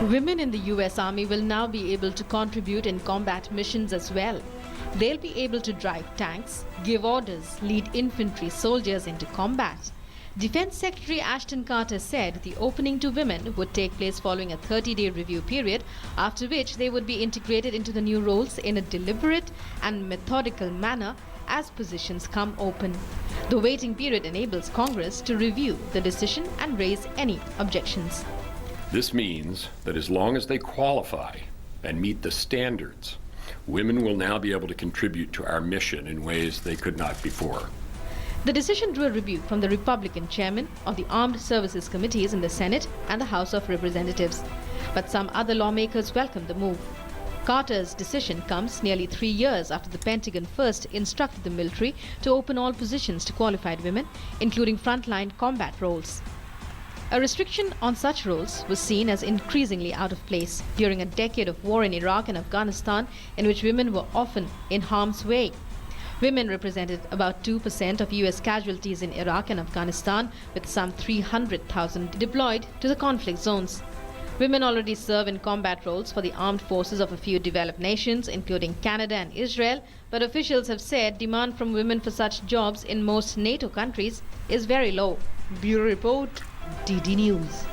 Women in the US Army will now be able to contribute in combat missions as well. They'll be able to drive tanks, give orders, lead infantry soldiers into combat. Defense Secretary Ashton Carter said the opening to women would take place following a 30-day review period, after which they would be integrated into the new roles in a deliberate and methodical manner as positions come open. The waiting period enables Congress to review the decision and raise any objections. This means that as long as they qualify and meet the standards, women will now be able to contribute to our mission in ways they could not before. The decision drew a rebuke from the Republican chairman of the Armed Services Committees in the Senate and the House of Representatives. But some other lawmakers welcomed the move. Carter's decision comes nearly 3 years after the Pentagon first instructed the military to open all positions to qualified women, including frontline combat roles. A restriction on such roles was seen as increasingly out of place during a decade of war in Iraq and Afghanistan, in which women were often in harm's way. Women represented about 2% of US casualties in Iraq and Afghanistan, with some 300,000 deployed to the conflict zones. Women already serve in combat roles for the armed forces of a few developed nations, including Canada and Israel, but officials have said demand from women for such jobs in most NATO countries is very low. Bureau Report, DD News.